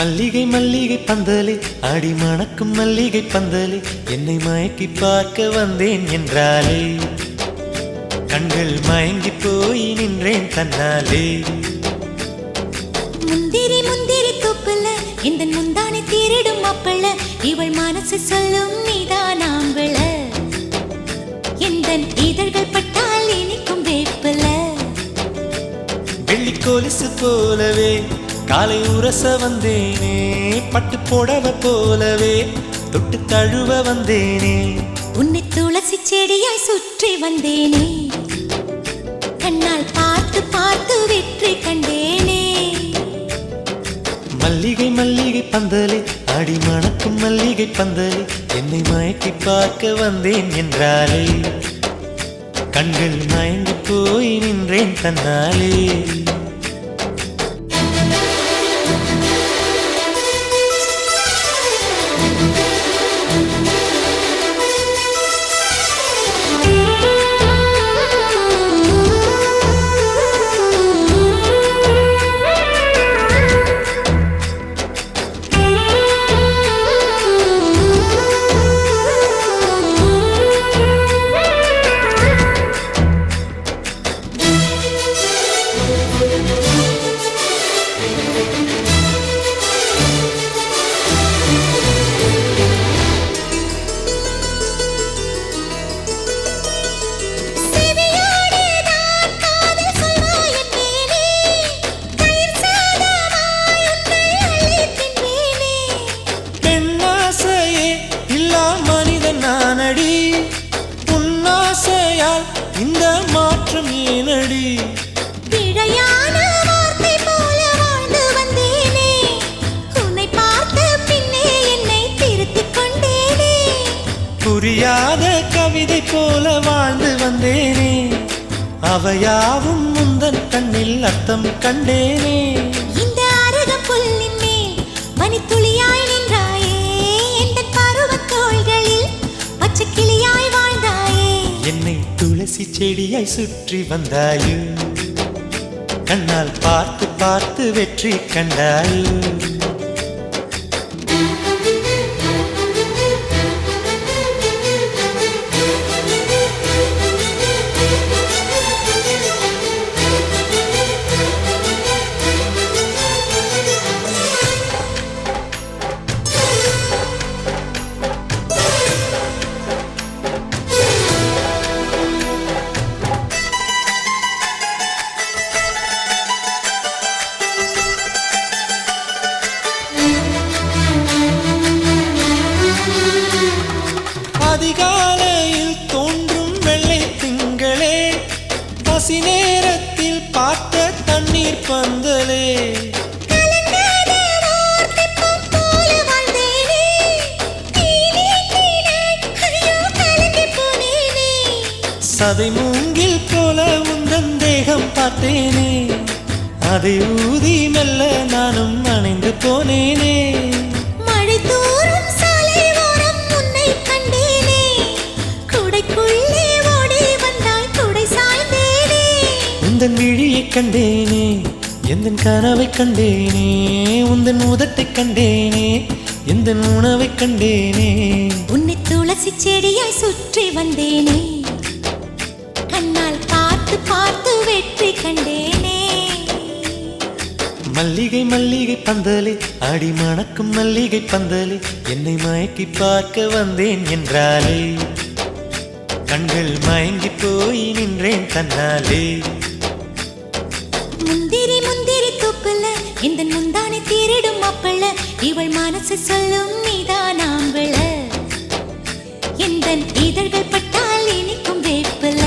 மல்லிகை மல்லிகை பந்தலே ஆடி மணக்கும் மல்லிகை பந்தலே என்னை மயக்கி பார்க்க வந்தேன் என்றாலே கண்கள் மயங்கி போய் நின்றேன் தன்னாலே. முந்திரி முந்திரி தொப்புல இந்த முந்தானை தீரிடும் மாப்பிள்ள இவள் மனசு சொல்லும் நீதான் ஆம்பள எந்த இதழ்கள் பட்டால் இனிக்கும் வேப்பில. வெள்ளி கொலுசு போலவே காலை உரச வந்தேனே பட்டு புடவ போலவே தொட்டு தழுவ வந்தேனே உன்னை துளசி செடியாய் சுற்றி வந்தேனே கண்ணால் பார்த்து பார்த்து வெற்றி கண்டேனே. மல்லிகை மல்லிகை பந்தலே ஆடி மணக்கும் மல்லிகை பந்தலே என்னை மயக்கி பார்க்க வந்தேன் என்றாலே கண்கள் மயங்கி போய் நின்றேன் தன்னாலே. இந்த மாற்றம் ஏனடி பிழையான வார்த்தை போல வாழ்ந்து வந்தேனே உன்னை பார்த்த பின்னே என்னை திருத்திக் கொண்டேனே. புரியாத கவிதை போல வாழ்ந்து வந்தேனே அவையாவும் முந்தன் கண்ணில் அர்த்தம் கண்டேனே. இந்த அரக புல்லின் மேல் பனித்துளியாய் நின்றாயே எந்த பருவத் தோள்களில் பச்சை கிளியாய் வாழ்ந்தாயே என்னை துளசி செடியாய் சுற்றி வந்தாயோ கண்ணால் பார்த்து பார்த்து வெற்றி கண்டாயோ. அதிகாலையில் தோன்றும் வெள்ளை திங்களே பசி நேரத்தில் பார்த்த தண்ணீர் பந்தலே சதை மூங்கில் போல உந்தன் தேகம் பார்த்தேனே அதை ஊதி மெல்ல நானும் அணைந்து போனேனே. மழை தூரும் சாலை ஓரம் உன்னை கண்டேனே குடைக்குள்ளே ஓடி வந்தாய் குடை சாய்ந்தேனே. உந்தன் விழியை கண்டேனே எந்தன் கனவை கண்டேனே உந்தன் உதட்டை கண்டேனே எந்தன் உணவை கண்டேனே. உன்னை துளசி செடியாய் சுற்றி வந்தேனே கண்ணால் பார்த்து பார்த்து வெற்றி கண்டேனே. மல்லிகை மல்லிகை பந்தலே ஆடி மணக்கும் மல்லிகை பந்தலே என்னை மயக்கி பார்க்க வந்தேன் என்றாலே கண்கள் மயங்கி போய் நின்றேன் தன்னாலே. முந்திரி முந்திரி தொப்புல இந்த முந்தானை தீரிடும் மாப்பிள்ள இவள் மனசு சொல்லும் நீதான் ஆம்பள எந்த இதழ்கள் பட்டால் இனிக்கும் வேப்பில.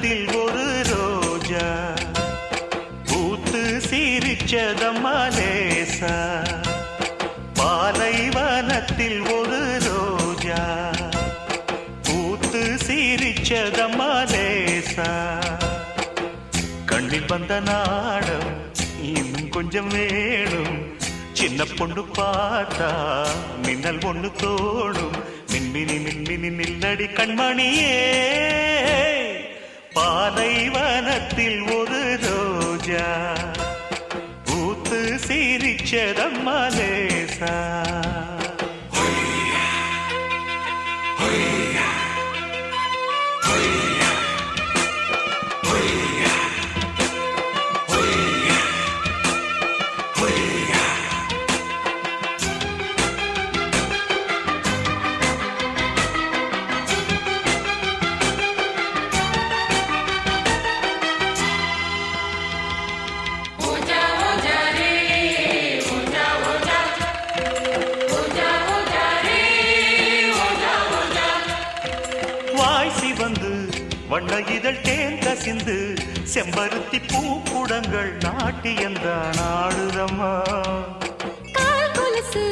வனத்தில் ஒரு ரோஜா பூத்து சிரிச்சதம்மா லேசா. பாலைவனத்தில் ஒரு ரோஜா பூத்து சிரிச்சதம்மா லேசா. கண்ணில் வந்த நாடம் இன்னும் கொஞ்சம் வேணும். சின்ன பொண்ணு பார்த்தா மின்னல் ஒண்ணு தோணும். மின்மினி மின்மினி நில்லடி கண்மணியே. பாலைவனத்தில் ஒரு ரோஜா பூத்து சிரிச்சதம்மா லேசா. வண்ண இதழ் தேன் கசிந்து செம்பருத்தி பூக்குடங்கள் நாட்டியந்தான் ஆடுதம்மா. கால் கொலுசு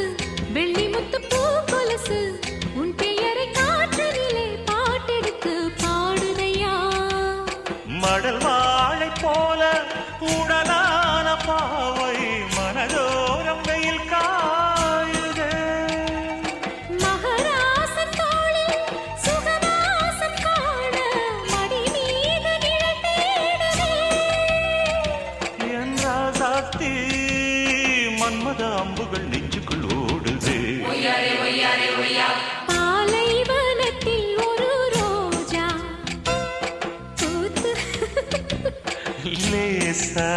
வெள்ளி முத்து பூ கொலுசு உன் பெயரை காற்றிலே பாட்டெடுத்து பாடுதையா. மடல் வாழை போல உடலான பாவை மனதோரம் வெயில் காயுதே. மகராசன் தோளில் சுகவாசம் காண மடி மீது நிழல் தேடுதே. என் ராசாத்தி மன்மத அம்புகள் நெஞ்சுக்குள் ஓடுதே. பாலைவனத்தில் ஒரு ரோஜா பூத்து லேசா.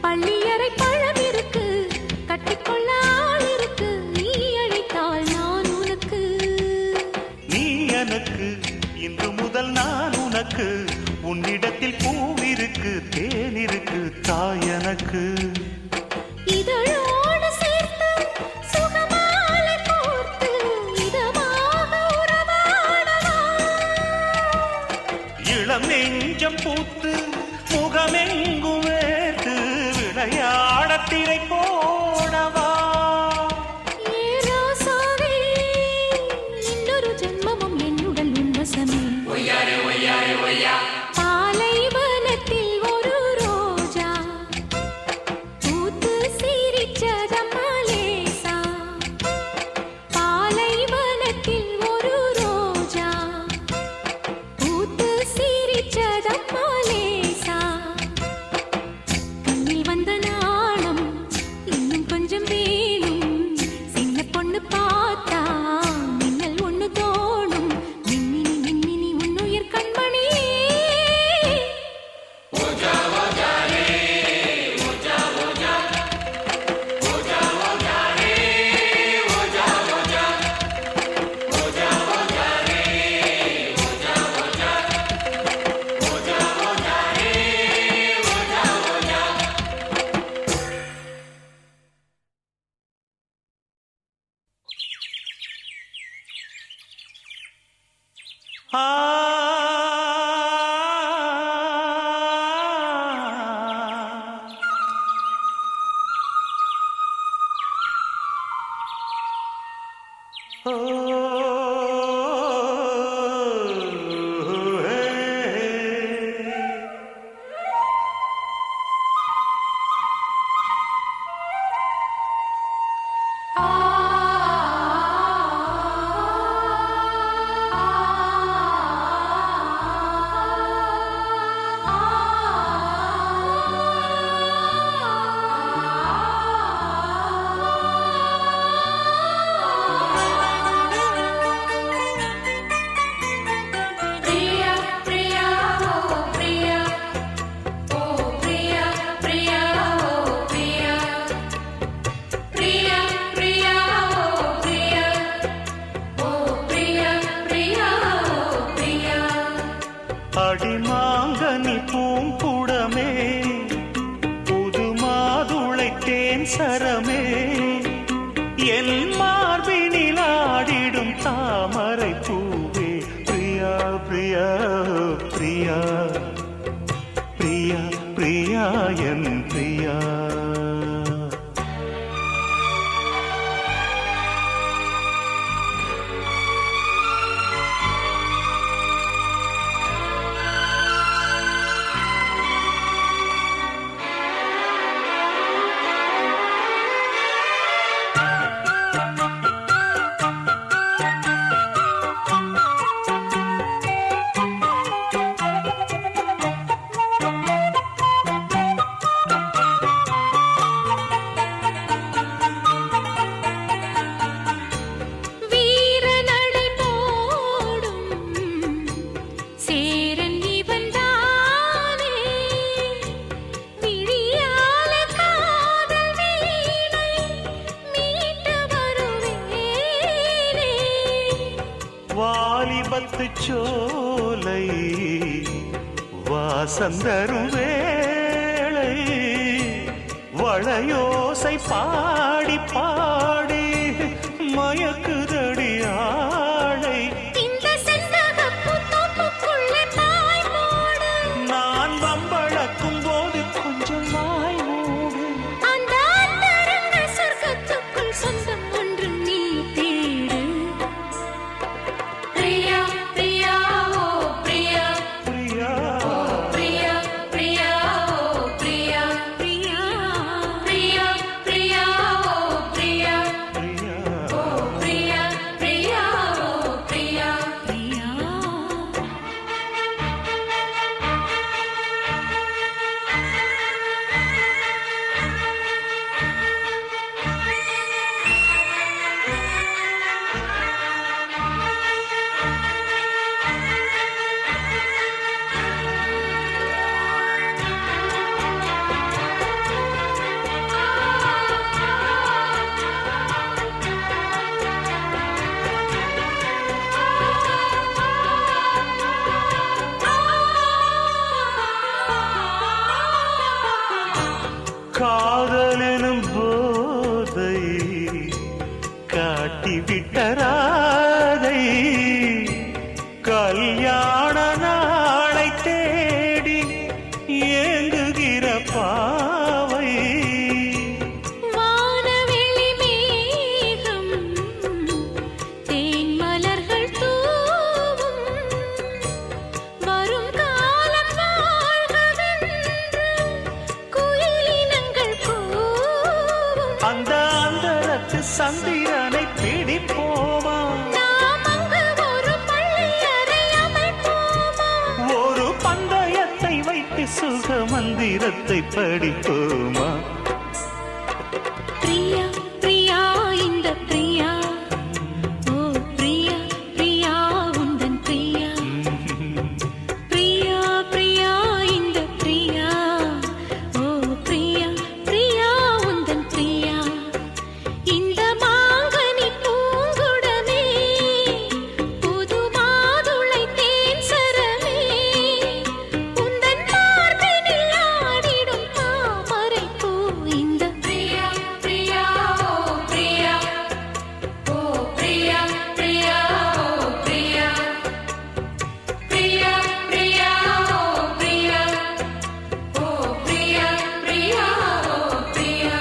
பள்ளியறை பழம் இருக்கு கட்டிக்கொள்ள ஆள் இருக்கு. நீ அழைத்தால் நான் உனக்கு. நீ எனக்கு இன்று முதல் நான் உனக்கு. உன்னிடத்தில் பூவிருக்கு தேன் இருக்கு தாய் எனக்கு. இதழோடு சேர்த்து சுகமாலை கோர்த்து இதமாக உறவாடவா. இளம் நெஞ்சம் பூத்து முகமெங்கும் வேர்த்து விளையாட திரை போடவா. ஏராசாவே இன்னொரு ஜென்மமும் என்னுடன் உன்வசமே. பாலைவனத்தில் ஒரு ரோஜா பூத்து சிரிச்சதம்மா லேசா. பாலைவனத்தில் ஒரு ரோஜா பூத்து சிரிச்சதம்மா லேசா. கண்ணில் வந்த நாணம் இன்னும் கொஞ்சம் வேணும். சின்ன பொண்ணு பார்த்தா மின்னல் ஒண்ணு தோணும். மின்மினி மின்மினி உன்னுயிர் கண்மணியே. ஆ சரமே என் மார்பினில் ஆடிடும் தாமரை பூவே பிரியா பிரியா பிரியா பிரியா பிரியா என் பிரியா வாலிபத்து சோலை வாசந்தரும் வேளை வளையோசை பாடி பாடி மயக்குதடி ஆளை நான் வம்பளக்கும் போது கொஞ்சம் வாய் மூடு சொந்தம் ஒன்று நீ தேடு பிரியா பிரியா ஓ பிரியா பிரியா பிரியா பிரியா ஓ பிரியா பிரியா பிரியா பிரியா ஓ பிரியா பிரியா ஓ பிரியா பிரியா ஓ பிரியா பிரியா காதலெனும் போதை காட்டிவிட்ட ராதை கல்யாண நாளை தேடி ஏங்குகிற பாவை வானவெளி மேகம் தேன் மலர்கள் தூவும் வரும் காலம் வாழ்கவென்று குயிலினங்கள் கூவும் அந்த அந்தரத்து சந்திரனை பிடிப்போமா நாம் அங்கு ஒரு பள்ளி அறை அமைப்போமா ஒரு பந்தயத்தை வைத்து சுக மந்திரத்தை படிப்போமா பிரியா பிரியா இந்த பிரியா ஓ பிரியா பிரியா உந்தன் பிரியா பிரியா பிரியா இந்த பிரியா ஓ பிரியா பிரியா உந்தன் பிரியா இந்த மாங்கனி பூங்குடமே புது மாதுளை தேன் சரமே உந்தன் மார்பினில் ஆடிடும் தாமரை பூ இந்த பிரியா பிரியா ஓ பிரியா ஓ பிரியா பிரியா ஓ பிரியா பிரியா பிரியா ஓ பிரியா ஓ பிரியா பிரியா ஓ பிரியா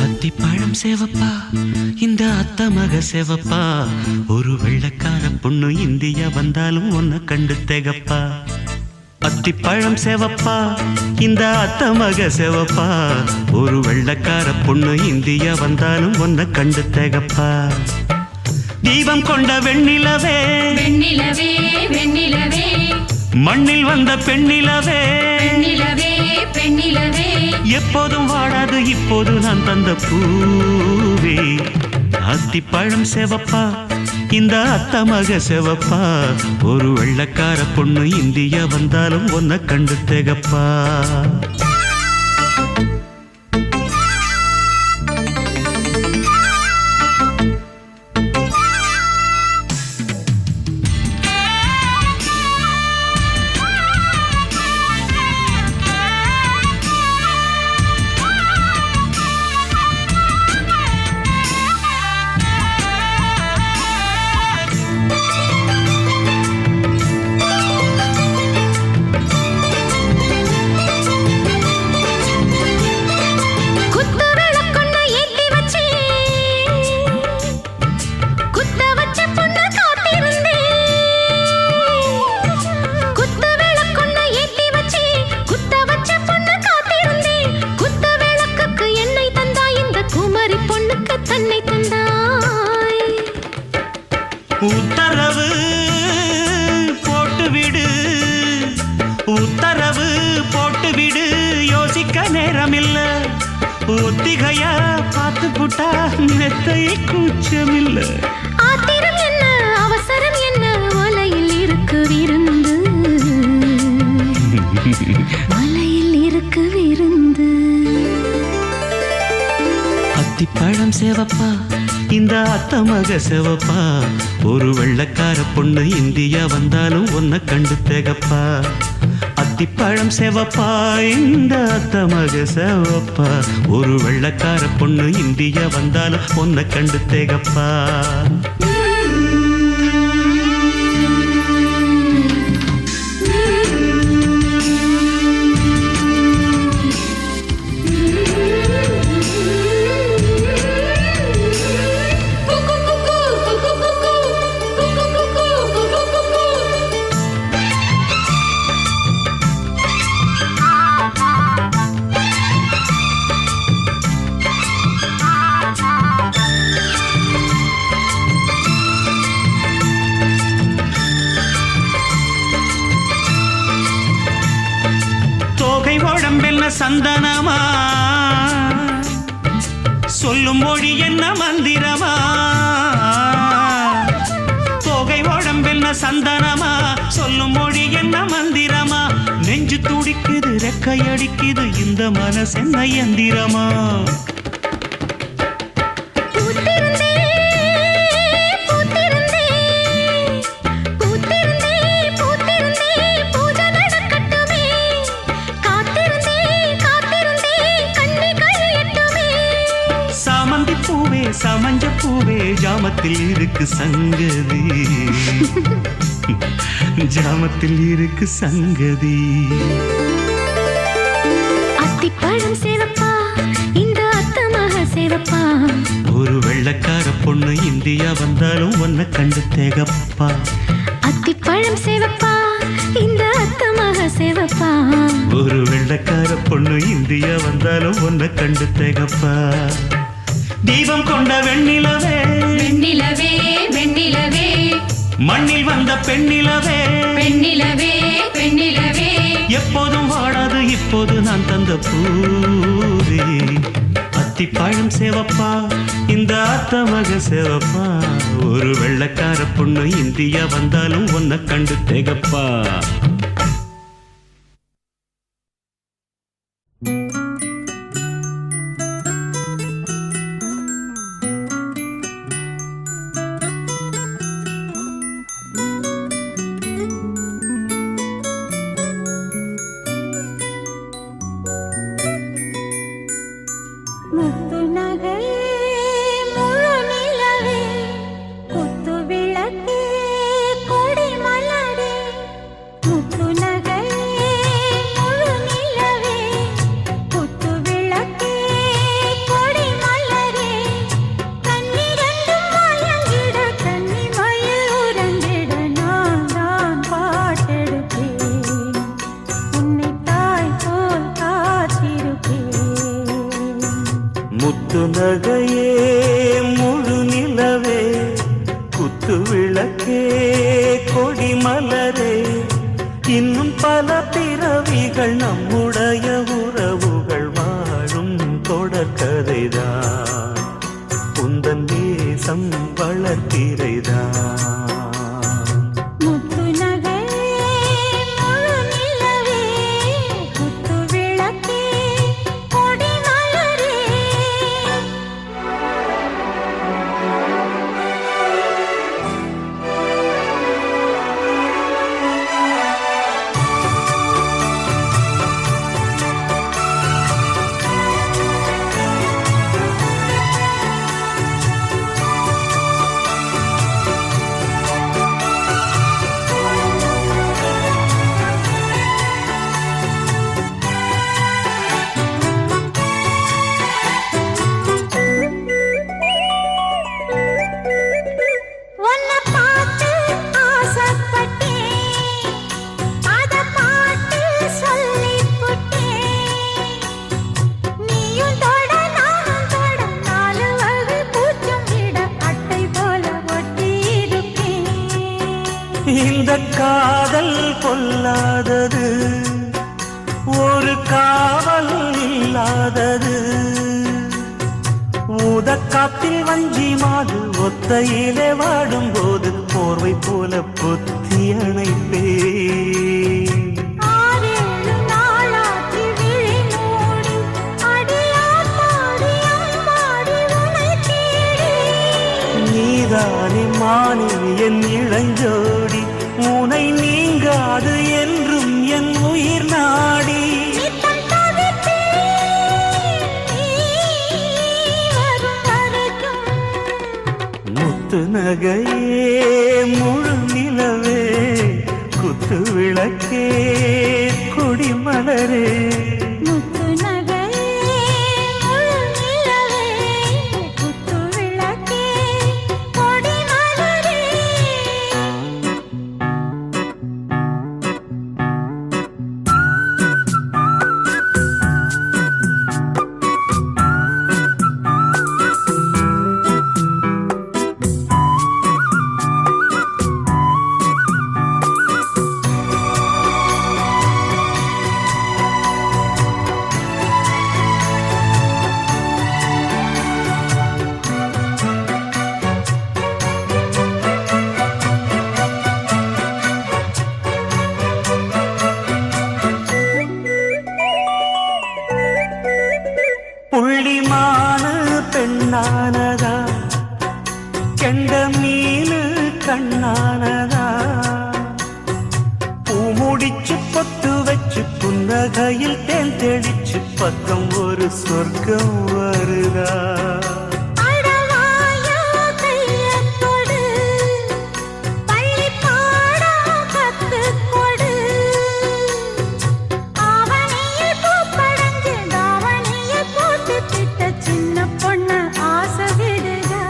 அத்திப்பழம் சேவப்பா இந்த அத்த மக சேவப்பா ஒரு வெள்ளக்கார பொண்ணு இந்தியா வந்தாலும் உன்னை கண்டு திகப்பா அத்திப்பழம் சேவப்பா இந்த அத்த மக சேவப்பா ஒரு வெள்ளக்கார பொண்ணு இந்தியா வந்தாலும் உன்னை கண்டு திகப்பா தீபம் கொண்ட வெண்ணிலவே வெண்ணிலவே வெண்ணிலவே மண்ணில் வந்த பெண்ணிலவே பெண்ணிலவே பெண்ணிலவே எப்போதும் வாடாது இப்போது நான் தந்த பூவே அத்திப்பழம் செவப்பா இந்த அத்தமக செவப்பா ஒரு வெள்ளக்கார பொண்ணு இந்தியா வந்தாலும் ஒன்ன கண்டு திகப்பா உத்தரவு போட்டுவிடு உத்தரவு போட்டுவிடு யோசிக்க நேரமில்ல ஒத்திகையா பார்த்து புட்டா மெத்தை கூச்சமில்ல ஆத்திரம் என்ன அவசரம் என்ன வலையில் இருக்கு விருந்து வலையில் இருக்கு விருந்து அத்திப்பழம் சேவப்பா இந்த அத்தமக செவப்பா ஒரு வெள்ளக்கார பொண்ணு இந்தியா வந்தாலும் ஒன்ன கண்டு திகப்பா அத்திப்பழம் செவப்பா இந்த அத்தமக செவப்பா ஒரு வெள்ளக்கார பொண்ணு இந்தியா வந்தாலும் ஒன்ன கண்டு திகப்பா சந்தனமா சொல்லும் மொழி என்ன மந்திரமா தொகை உடம்பென்ன சந்தனமா சொல்லும் மொழி என்ன மந்திரமா நெஞ்சு துடிக்குது ரெக்கையடிக்குது இந்த மனசு என்ன யந்திரமா சமஞ்ச பூவே ஜாமத்தில் இருக்கு சங்கதி ஜாமத்தில் இருக்கு சங்கதி அத்திப்பழம் சேவப்பா இந்த அத்தமக சேவப்பா ஒரு வெள்ளக்கார பொண்ணு இந்தியா வந்தாலும் ஒன்ன கண்டு திகப்பா அத்திப்பழம் சேவப்பா இந்த அத்தமக சேவப்பா ஒரு வெள்ளக்கார பொண்ணு இந்தியா வந்தாலும் ஒன்ன கண்டு திகப்பா தீபம் கொண்ட வெண்ணிலவே வெண்ணிலவே வெண்ணிலவே மண்ணில் வந்த பெண்ணிலவே பெண்ணிலவே பெண்ணிலவே எப்போதும் வாடாது இப்போது நான் தந்த பூவே அத்திப்பழம் சேவப்பா இந்த அத்தமக சேவப்பா ஒரு வெள்ளக்கார பொண்ணு இந்தியா வந்தாலும் ஒன்ன கண்டு திகப்பா முத்து நகை முழு நிலவே குத்து விளக்கு கொடி மலரே முத்து நகை முழு நிலவே குத்து விளக்கு கொடி மலரே கண்ணிரண்டும் மயங்கிட கண்ணி மயில் உறங்கிட நான் தான் பாட்டெடுப்பேன் உன்னை தாய் போல் காத்திருப்பேன் முத்து நகையே முழு நிலவே குத்து விளக்கே கொடிமலரே இன்னும் பல பிறவிகள் நம்முடைய உறவுகள் வாழும் தொடர்கதைதான் உந்தன் தேசம் வளர்த்திரைதான் முத்து நகை முழு நிலவே குத்து விளக்கே கொடி மலரே உன்னை பார்த்து ஆசைப்பட்டேன் அத பாட்டு சொல்லிப் புட்டேன் நீயும் தொட நானும் தொட நாலு வகை பூச்சும் விட அட்டை போல ஒட்டி இருப்பேன் இந்த காதல் கொல்லாதது ஒரு காவல் இல்லாதது ஊதக்காத்தில் வஞ்சி மாது ஒத்தையிலே வாடும்போது போர்வை போல பொத்தி அணைப்பேன் ஆறேழு நாளாகி விழி மூடி அடியாத்தாடி அம்மாடி உனை தேடி நீதானே மானே என் இளஞ்சோடி உனை நீங்காது என்றும் என் உயிர் நாடி நித்தம் தவித்தேன் நீ வரும் வரைக்கும் முத்து நகையே முழு நிலவே குத்து விளக்கே கொடிமலரே முத்து நகை முழு நிலவே குத்து விளக்கே கொடி மலரே புள்ளிமானு பெண்ணானதா கெண்ட மீனு கண்ணானதா பூமுடிச்சு பொட்டு வச்சு புன்னகையில் தேன் தெளிச்சு பக்கம் ஒரு சொர்க்கம் வருதா அடவாயா கையத் தொடு பள்ளிப் பாடம் கத்துக் கொடு ஆவணியில் பூப்படைஞ்சு தாவணியில் போட்டுக்கிட்ட சின்ன பொண்ணு ஆசை விடுதா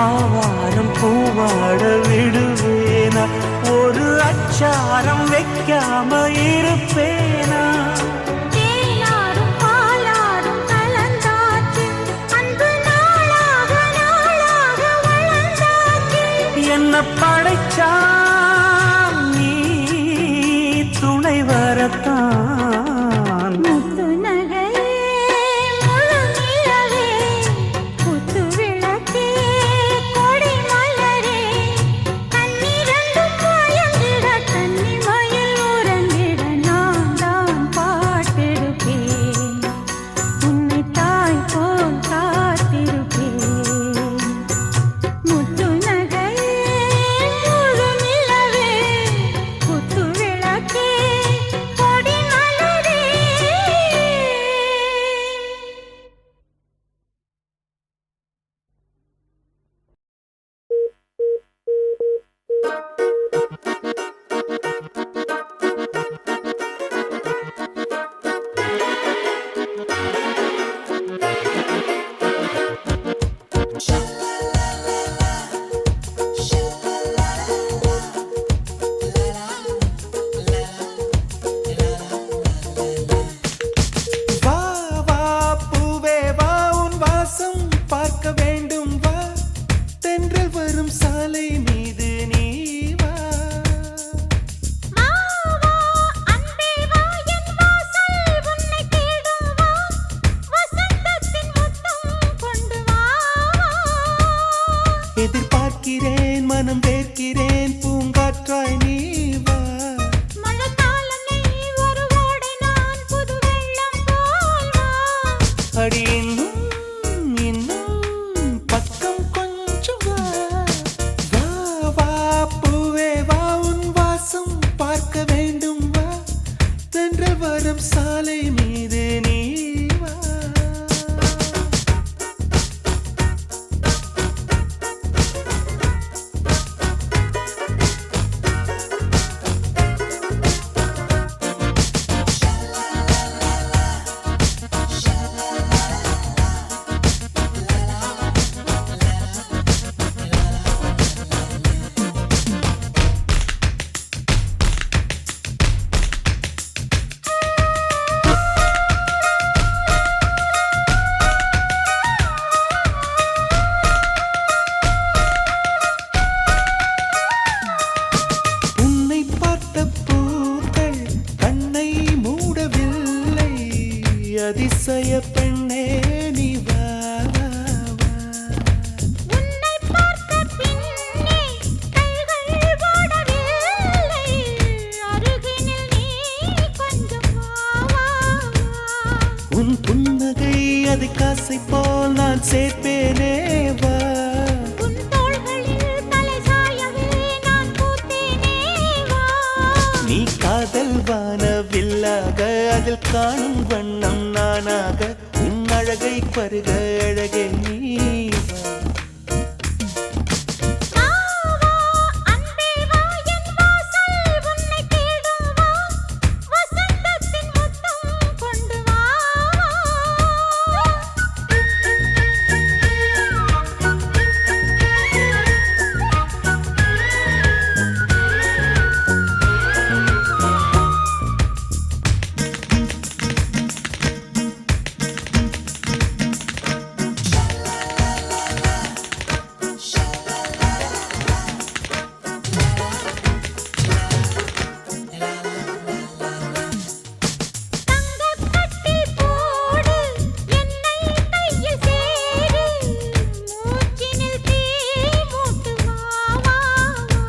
ஆவாரம் பூவாட விடுவேனா ஒரு அச்சாரம் வைக்காம இருப்பேனா தேனாரும் பாலாரும் கலந்தாச்சு அன்பு நாளாக நாளாக வளர்ந்தாச்சு என்ன படைச்சா நீ துணை வரத்தான் முத்து நகை முழு நிலவே குத்து விளக்கே கொடி மலரே கண்ணிரண்டும் மயங்கிட கன்னி மயில் உறங்கிட நான் தான் மனம் வேர்க்கிறேன் பூங்காற்றாய் நீ வா. மழைக்காலமே ஒரு ஓடை நான் புது வெள்ளம் போல் வா. அடி இன்னும் பக்கம் கொஞ்சம் வா. வா வா பூவே வா உன் வாசம் பார்க்க வேண்டும் வா. தென்றல் வரும் சாலை மீது நீ வா. உன்னை பார்த்த பூக்கள் கண்ணை மூடவில்லை. அதிசய பெண்ணே நீ வா வா வா. உன்னை பார்த்த பின்னே கைகள் ஓடவில்லை. அருகினில் நீ கொஞ்சம் வா வா வா. உன் புன்னகை அது காசை போல் நான் சேர்ப்பேனே வா. உன் தோள்களில் தலை சாயவே நான் பூத்தேனே வா. நீ காதல் வானவில்லாக அதில் காணும் வண்ணம் நானாக. உன் அழகை பருக அழகே நீ வா. வா வா அன்பே வா என் வாசல் உன்னை தேடும் வா. வசந்தத்தின் முத்தம் கொண்டு வா. தங்கக்கட்டி போடு என்னை கையில் சேரு. மூச்சினில் தீ மூட்டு வா வா வா.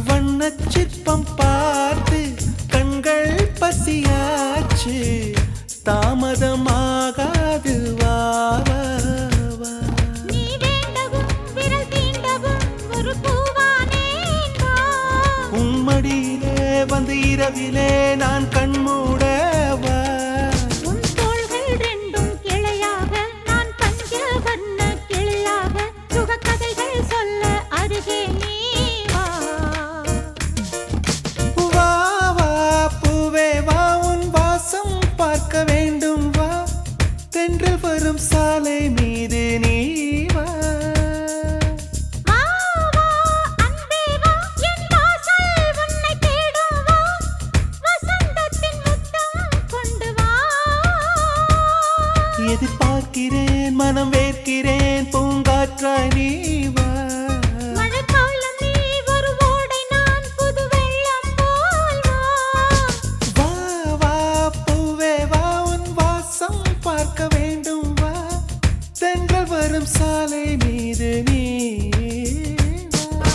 வண்ணச் சிற்பம் பார்த்து கண்கள் பசியாச்சு. தாமதமாகாது வா வா வா. நீ வேண்டவும் விரல் தீண்டவும் ஒரு பூவானேன் வா. உன் மடியிலே வந்து இரவிலே நான் கண்மூட வா. உன் தோள்கள் ரெண்டும் கிளையாக நான் பஞ்ச வண்ண கிளியாக. சுகக்கதைகள் சொல்ல அருகே நீ வா. வா வா பூவே வா உன் வாசம் பார்க்க வேண்டும் வா. தென்றல் வரும் சாலை மீது நீ வா. வா வா அன்பே வா என் வாசல் உன்னை தேடும் வா. வசந்தத்தின் முத்தம் கொண்டு வா. எதிர்பார்க்கிறேன் மனம் வேர்க்கிறேன் பூங்காற்றாய் நீ வா. மழைக்காலம் நீ ஒரு ஓடை நான் புது வெள்ளம் போல் வா. வா வா பூவே வா உன் வாசம் பார்க்க வேண்டும் வா. தென்றல் வரும் சாலை மீது நீ வா.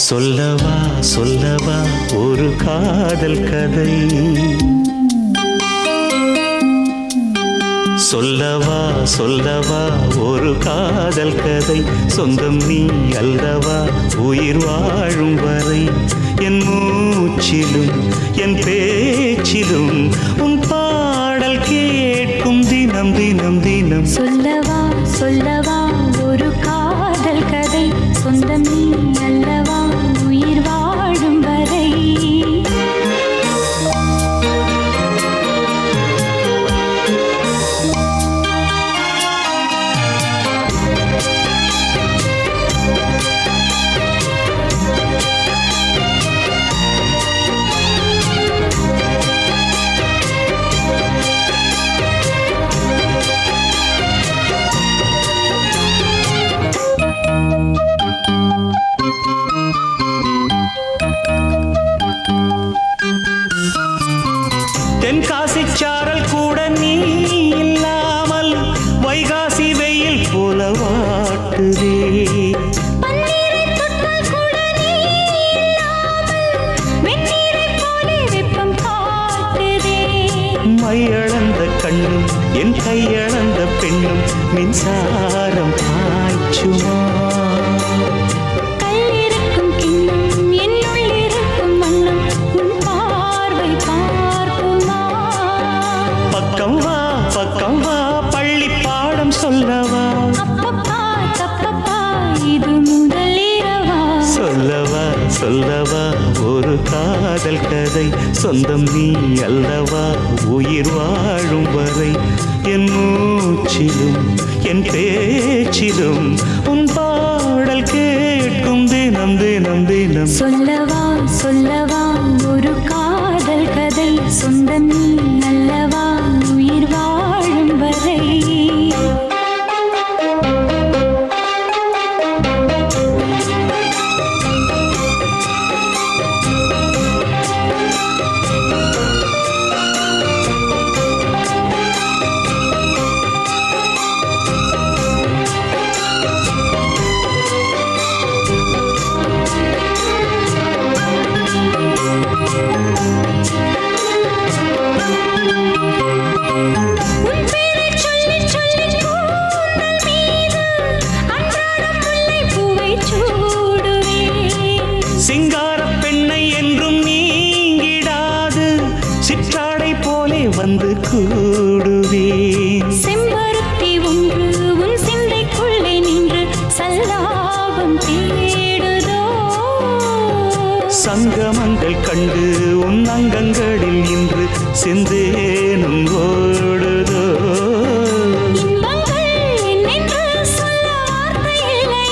சொல்லவா சொல்லவா ஒரு காதல் கதை. சொல்லவா சொல்லவா ஒரு காதல் கதை. சொந்தம் நீ அல்லவா உயிர் வாழும் வரை. என் மூச்சிலும் என் பேச்சிலும் உன் பாடல் கேட்கும் தினம் தினம் தினம். சொல்லவா சொல்லவா ஒரு காதல் கதை. சொந்தம் நீ அல்லவா மின்சாரம் பாய்ச்சுமா கல்லிருக்கும் கிண்ணம் என்னுள் இருக்கும் வண்ணம் உன் பார்வை பார்க்குமா பக்கம் வா பள்ளி பாடம் சொல்லவா அப்பப்பா தப்பப்பா இது முதலிரவா சொல்லவா ஒரு காதல் கதை சொந்தம் நீ அல்லவா உயிர் வாழும் வரை என் மூச்சிலும் என் பேச்சிலும் உன் பாடல் கேட்கும் தினம் தினம் தினம் சொல்லவா ஒரு காதல் கதை சொந்தம் நீ அல்லவா உயிர் வாழும் வரை உன் பேரைச் சொல்லிச் சொல்லிக் கூந்தல் மீது அன்றாடம் முல்லைப் பூவைச் சூடுவேன். சிங்காரப் பெண்ணை என்றும் நீங்கிடாது சிற்றாடை போலே வந்து கூடுவேன் செம்பருத்தி ஒன்று உன் சிந்தைக்குள்ளே நின்று சல்லாபம் தேடுதோ சங்கமங்கள் கண்டு உன் அங்கங்களில் இன்று செந்தேனும் ஓடுதோ இன்பங்கள் என்னென்று சொல்ல வார்த்தை இல்லை.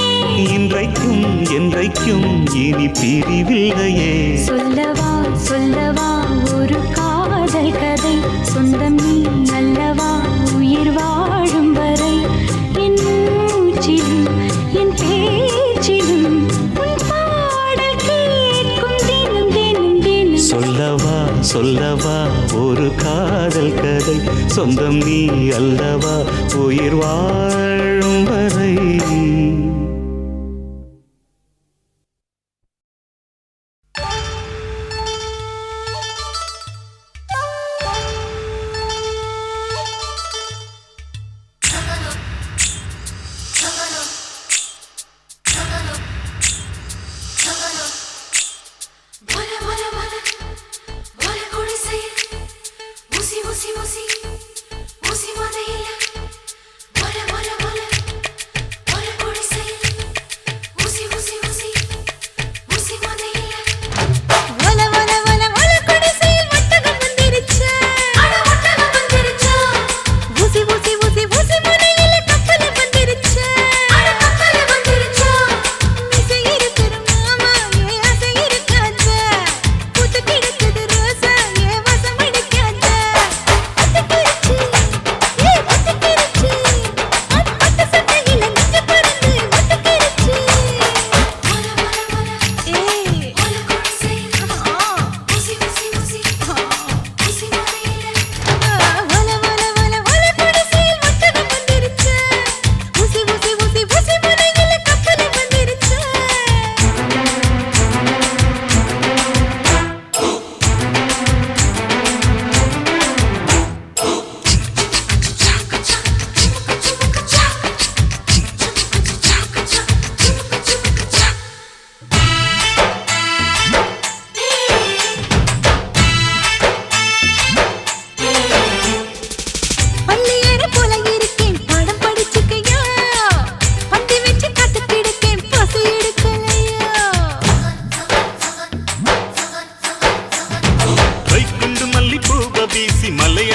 இன்றைக்கும் என்றைக்கும் இனி பிரிவில்லையே சொல்லவா ஒரு காதல் கதை சொந்தம் நீ அல்லவா உயிர் வாழும் வரை என் மூச்சிலும் என் பேச்சிலும் உன் பாடல் கேட்கும் தினம் தினம் தினம் சொல்லவா ஒரு காதல் கதை சொந்தம் நீ அல்லவா உயிர் வாழும் வரை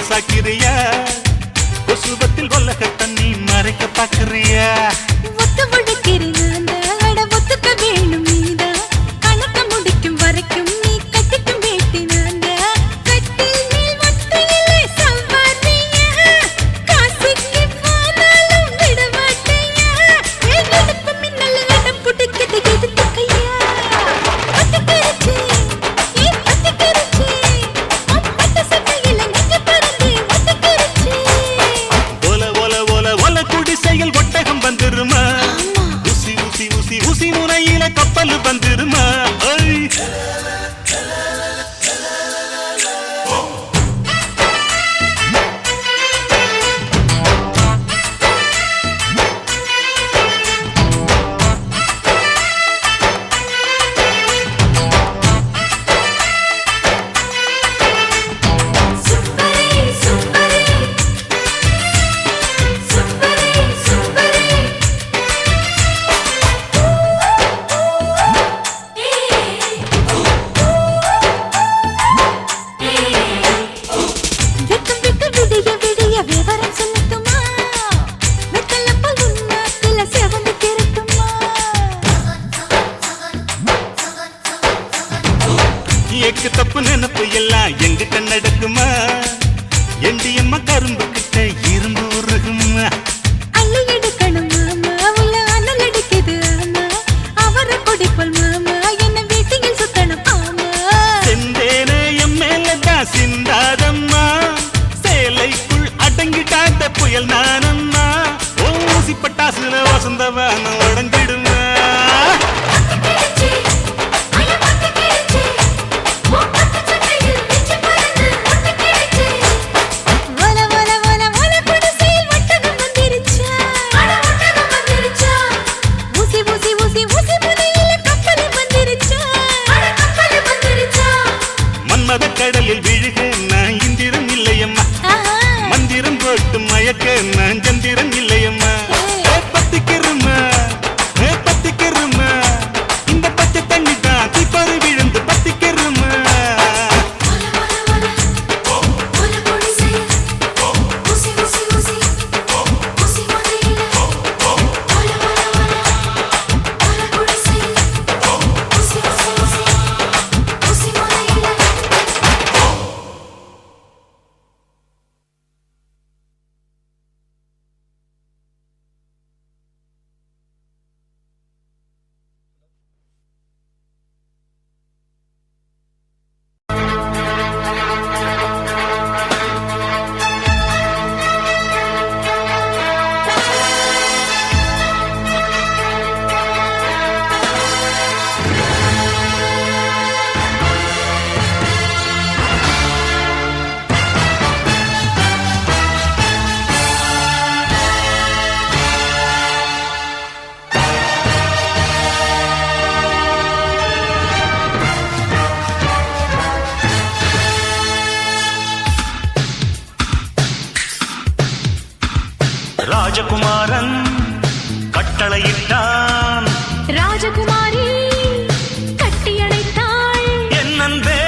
சாக்கிறியா கொசுவத்தில் வல்லக தண்ணி மறைக்க பாக்குறியா ஒத்து முழுக்கிறேன் ஒத்துக்க வேணும் நீதா கணக்க முடிக்கும் வரைக்கும் நீ கட்டிக்கும் வேட்டினாங்க கட்டில் மேல் ஒத்தையிலே சம்பாதியா காசுக்கு போனாலும் விட மாட்டியா எங்களுக்கு மின்னல் வேடம் புட்டுக்கிட்டு எதுக்கு கையா ஒத்துக்கிருச்சு ஒத்துக்கிருச்சு அப்பட்ட சட்டையில நெஞ்சு பறந்து ஒத்துக்கிருச்சு ஓல ஓல ஓல ஓல குடிசையில் ஒட்டகம் வந்துருமா ஊசி ஊசி ஊசி ஊசி முனையில கப்பல் வந்துருமா வசந்தவன உடஞ்சிடுமா மன்மத கடலில் விழுக நான் இந்திரன் இல்லையம்மா மந்திரம் போட்டு மயக்க நான் சந்திரன் இல்லையம்மா பத்திக்கிறமா பத்திக்கிறமா இந்த பச்சை தண்ணி தான் தீப்பாறு விழுந்து பத்திக்கிறமா ராஜகுமாரன் கட்டளையிட்டான் ராஜகுமாரி கட்டியணைத்தாள் என் அன்பே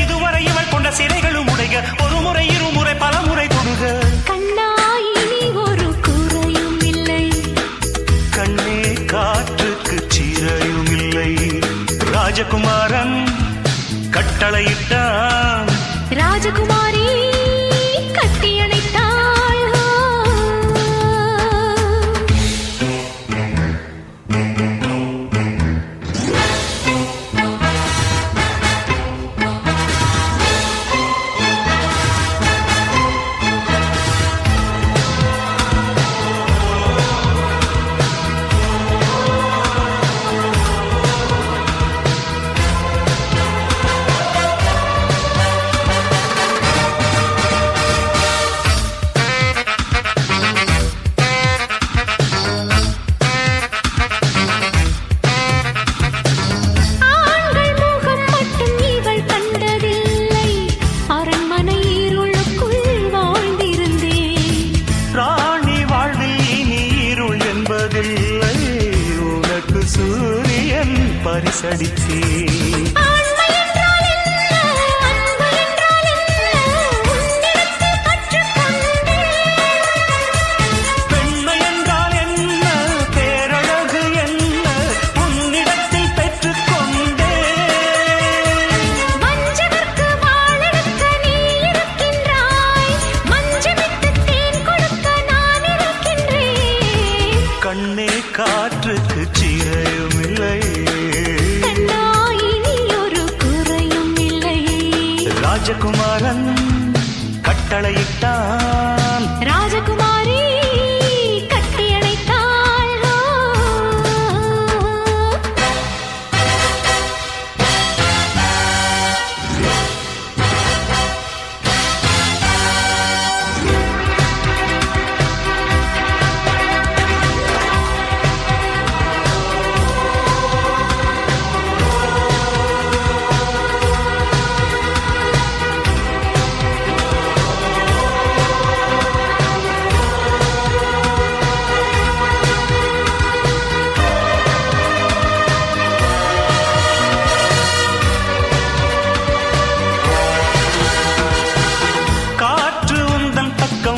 இதுவரை இவள் கொண்ட சிறைகளும் உடைய ஒரு முறை இருமுறை பல முறை தொடுக கண்ணாயினி ஒரு குறையும் இல்லை கண்ணே காற்றுக்கு சீரையும் இல்லை ராஜகுமாரன் கட்டளையிட்டான் ராஜகுமாரி கட்டியணைத்தாள் பரிசடித்தே பெண்மை என்றால் என்ன பேரழகு என்ன உன்னிடத்தில் பெற்றுக்கொண்டே மஞ்சளுக்கு வாழெடுக்க நீ இருக்கின்றாய் மஞ்சமிட்டு தேன் கொடுக்க நான் இருக்கின்றேன் கண்ணே காற்றுக்கு சீரையும் இல்லை ராஜகுமாரன் கட்டளையிட்டான் ராஜகுமாரி கட்டியணைத்தாள்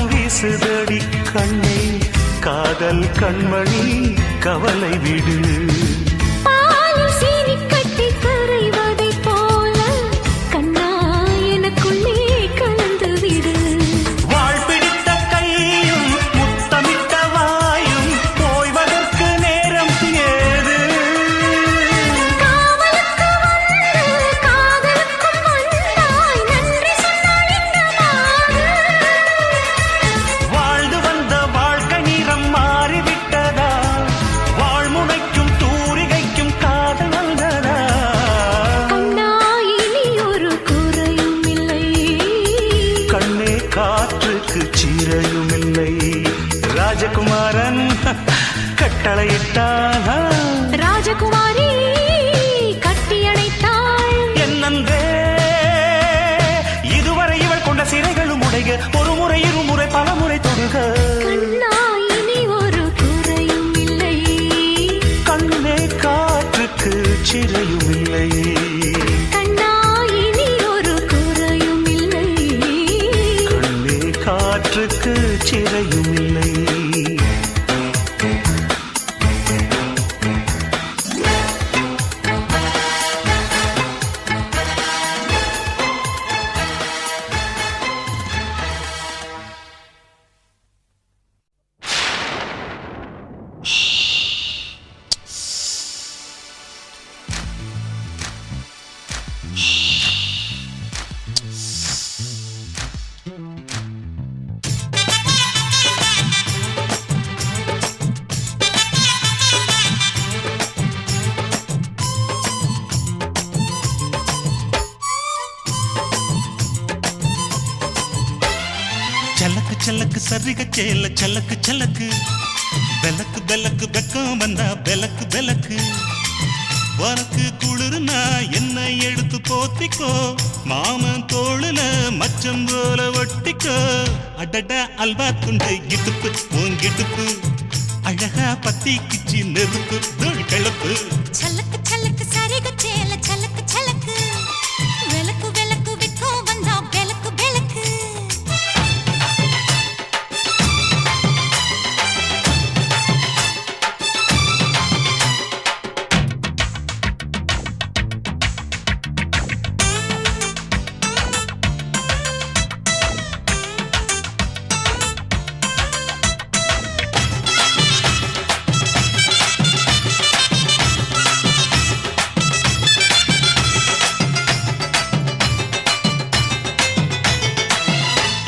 வீசுதடி கண்ணே காதல் கண்மணி கவலை விடு பாலும் சீனி கட்டி கரைவதை போல கண்ணா எனக்குள்ளே கலந்து விடு வாழ் பிடித்த கையும் முத்தமிட்ட வாயும் போய்வதற்கு நேரம் ஏது காவலுக்கு வந்து காதலுக்கும் வந்தாய் நன்றி சொன்னால் இந்த வாழ்ந்து வந்த வாழ்க்கை நிறம் மாறி ராஜகுமாரன் கட்டளையிட்டான் ராஜகுமாரி கட்டி அணைத்தாள் என்னந்தே இதுவரை இவள் கொண்ட சிறைகளும் உடைய ஒரு முறை இருமுறை பல முறை தொடுக கண்ணா இனி ஒரு குறையும் இல்லை கண்ணே காற்றுக்கு சிறையும் இல்லை கண்ணா இனி ஒரு குறையும் இல்லை கண்ணே காற்றுக்கு சிறையும் இல்லை சலக்கு சலக்கு சரிக சேல சலக்கு சலக்கு பெலக்கு பெலக்கு வெக்கம் வந்தா பெலக்கு பெலக்கு உனக்கு குளிர்னா என்னை எடுத்து போத்திக்கோ மாமன் தோளுல மச்சம் போல ஒட்டிக்கோ அடடா அல்வா துண்டு இடுப்பு உங்கிடுப்பு அழகா பத்தி கிச்சி நெருப்பு தோல் கிளப்பு சலக்கு சலக்கு சரிக சேல சலக்கு சலக்கு விளக்கு விளக்கு விக்கும் வந்தா விளக்கு விளக்கு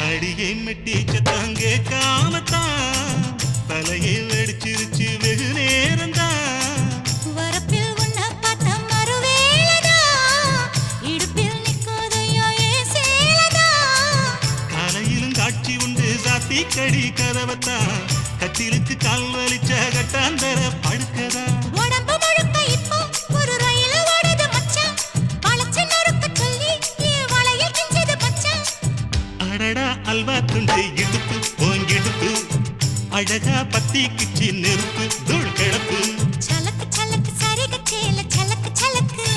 அடியை மெட்டி சத்தாங்கே காமத்தான் தலையை வெடிச்சிருச்சு வெகு நேரம்தான் வரப்பில் உன்ன பார்த்த மறுவேளதா இடுப்பில் நிற்கோதையோ ஏன் சேலதா காலையிலும் காட்சி உண்டு சாத்தி கடி கதவத்தான் கத்திலுக்கு கால் வலிச்ச கட்டாந்தர படுக்கதா உடம்பு முழுக்க இப்போ ஒரு ரயில் ஓடுது மச்சான் வளைச்சு நொறுக்க சொல்லி என் வளையில் கிஞ்சது மச்சான் அடடா அல்வா துண்டு இடுப்பு ஓங்கிடுப்பு அழகா பத்தி கிச்சி நெருப்பு தூள் கிளப்பு சலக்கு சலக்கு சரிக சேல சலக்கு சலக்கு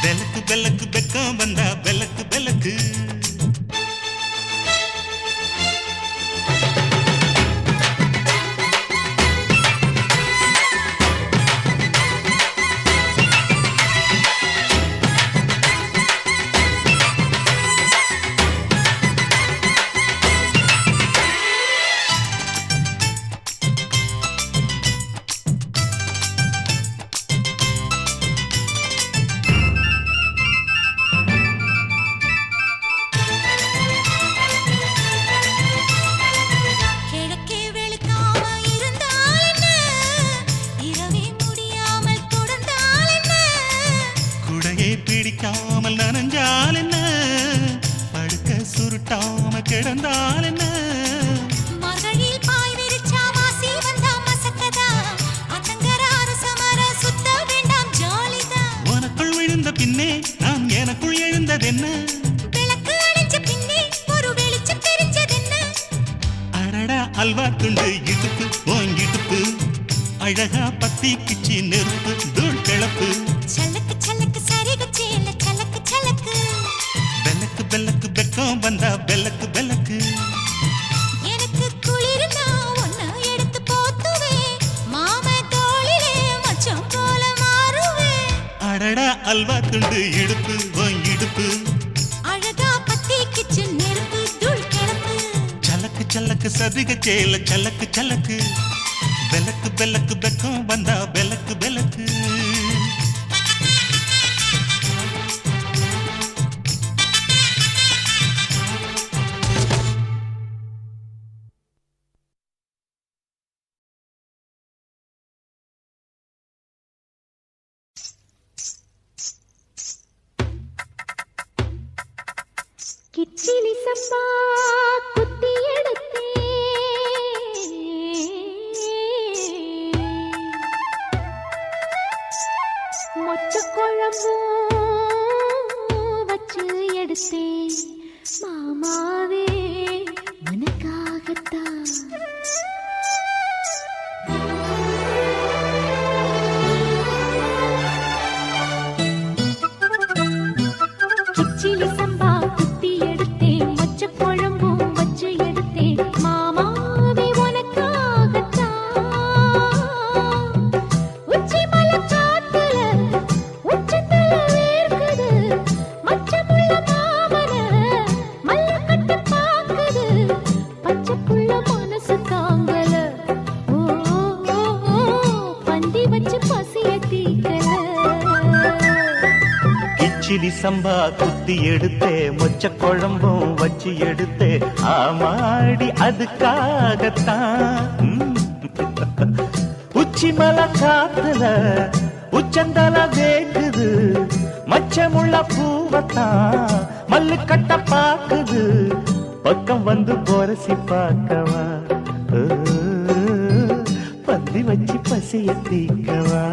பெலக்கு பெலக்கு வெக்கம் வந்தா பெலக்கு பெலக்கு கிழக்கே வெளுக்காம இருந்தால் என்ன இரவே முடியாமல் தொடர்ந்தால் என்ன குடையை பிடிக்காமல் நனைஞ்சால் என்ன படுக்க சுருட்டாம கிடந்தால் என்ன மகளில் பாய் விரிச்சா வாசி வந்தா மசக்கதா அத்தங்கர அரசமர சுத்த வேண்டாம் ஜாலிதான் உனக்குள் விழுந்த பின்னே நான் எனக்குள் எழுந்ததென்ன விளக்கு அணைஞ்ச பின்னே ஒரு வெளிச்சம் தெரிஞ்சதென்ன அடடா அல்வா துண்டு இடுப்பு ஓங்கிடுப்பு அழகா பத்தி கிச்சி நெருப்பு தூள் கிளப்பு சலக்கு சலக்கு சரிக சேல சலக்கு சலக்கு பெலக்கு பெலக்கு வெக்கம் வந்தா பெலக்கு பெலக்கு எனக்கு குளிர்னா ஒன்ன எடுத்து போத்துவேன் மாம தோளிலே மச்சம் போல மாறுவேன் அடடா அல்வா துண்டு இடுப்பு ஓங்கிடுப்பு அழகா பத்தி கிச்சு நெருப்பு தூள் கிளப்பு சலக்கு சலக்கு சதிக சேல சலக்கு சலக்கு பெலக்கு பெலக்கு வெக்கம் வந்தா பெலக்கு பெலக்கு கிச்சிலி சப்பா குத்தி எடுத்தேன் கிச்சிலி சம்பா குத்தி எடுத்தேன் மொச்ச குழம்பும் வச்சு எடுத்தேன் மாமாவே உனக்காகத்தான் உச்சி மலை காத்துல உச்சத்துல வேர்க்குது மச்சமுள்ள மாமன மல்ல கட்டு பாக்குது பச்சை புள்ள மனசு தாங்கல ஓ ஓ, ஓ, பந்தி வச்சு பசிய தீக்கல கிச்சிலி சம்பா குத்தி எடுத்தே மொச்ச குழம்பும் வச்சு எடுத்தே ஆமாடி அதுக்காகத்தான் உச்சி மலை காத்துல உச்சந்தல வேக்குது மச்சமுள்ள பூவத்தான் மல்லு கட்ட பாக்குது பக்கம் வந்து போரசி பார்க்கவா ஓ, பந்தி வச்சு பசிய தீக்கவா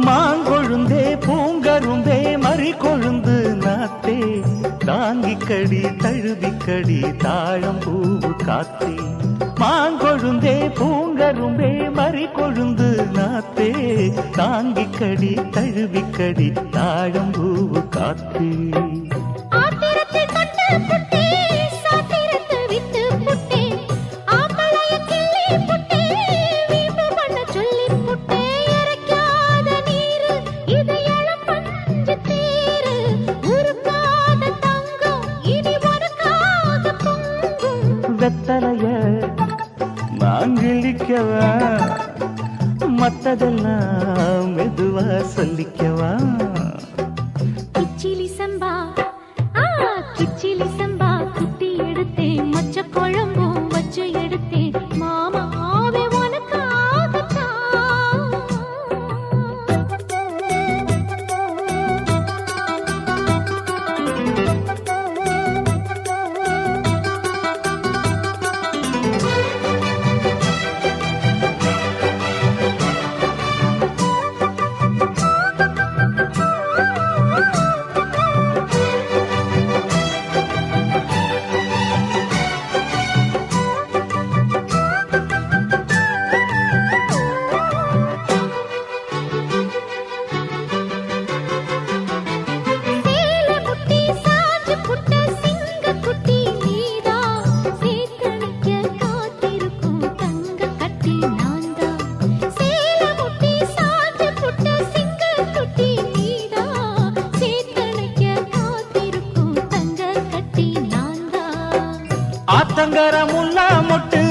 மாங்கொழுந்தே பூங்கருந்தே மறி கொழுந்து நாத்தே தாங்கிக்கடி தழுவிக்கடி தாழம் பூவு காத்தே மாங்கொழுந்தே பூங்கரும்பே மறி கொழுந்து நாத்தே தாங்கிக்கடி தழுவிக்கடி தாழம் பூவு காத்தே ஆத்திரத்தை கண்டு புட்டே சாத்திரத்தை விட்டு புட்டே ஆம்பளைய கிள்ளி புட்டே வீம்பு பண்ண சொல்லி புட்டே இறக்காத நீரு இது இளம் பஞ்சு தேரு உருக்காத தங்கம் இனி உனக்காக பொங்கும் வெத்தலைய மாங்கிழிக்கவா மத்ததெல்லாம் மெதுவா சொல்லிக்கவா கிச்சிலி சம்பா கிச்சிலி சம்பா குத்தி எடுத்தேன் மொச்ச குழம்பும் வச்சு எடுத்தேன் மாமாவே சேல முட்டி சாஞ்சு புட்ட சிங்க குட்டி நீதா சேத்தனைக்க காத்திருக்கும் தங்க கட்டி நான்தா சேல முட்டி சாஞ்சு புட்ட சிங்க குட்டி நீதா சேத்தனைக்க காத்திருக்கும் தங்க கட்டி நான்தா ஆத்தங்கர முல்லா மொட்டு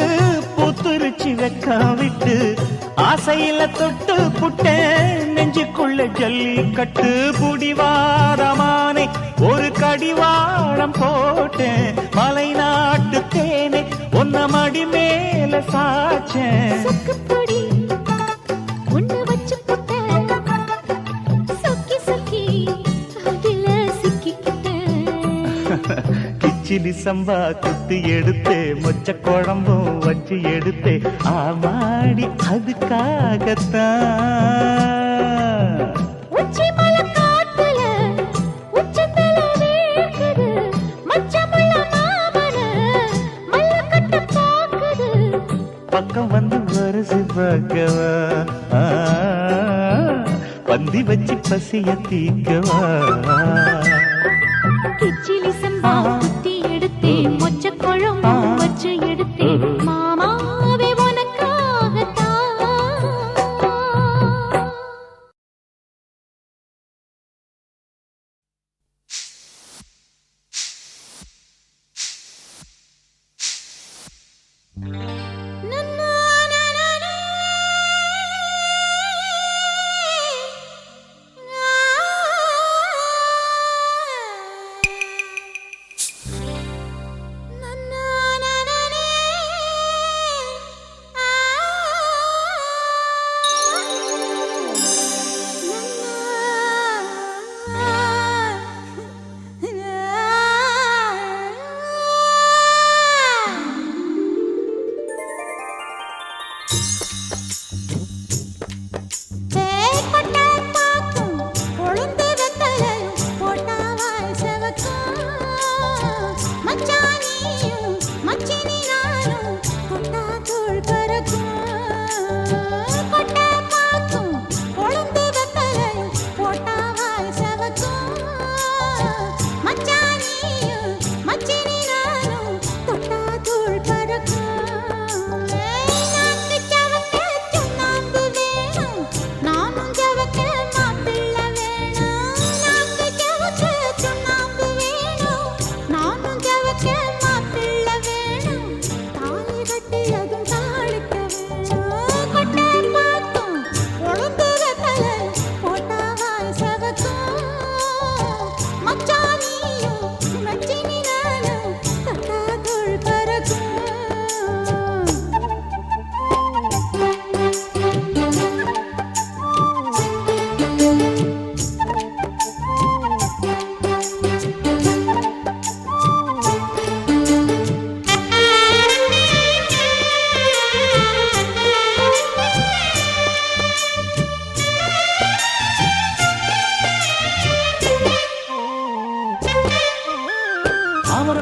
பூத்துருச்சி வெக்க விட்டு ஆசையில தொட்டு புட்டேன் நெஞ்சுக்குள்ள ஜல்லி கட்டு புடிவாரமானே ஒரு கடிவாளம் போட்டேன் மலை நாட்டு தேனே ஒன்ன மடி மேல சாச்சேன் சொக்குப்பொடி ஒண்ணு வச்சு புட்ட சொக்கி சொக்கி அதுல சிக்கிக்கிட்டேன் கிச்சிலி சம்பா குத்தி எடுத்தே மொச்ச குழம்பும் வச்சு எடுத்தே ஆமாடி அதுக்காகத்தான் உச்சி மலை காத்துல உச்சந்தல வேர்க்குது மச்சமுள்ள மாமன மல்ல கட்ட பாக்குது பக்கம் வந்து வருசி பார்க்கவா பந்தி வச்சு பசிய தீக்கவா கிச்சிலி சம்பா குத்தி எடுத்தேன் மொச்ச குழம்பும் வச்சு எடுத்தேன் மாமாவே உனக்காகத்தான்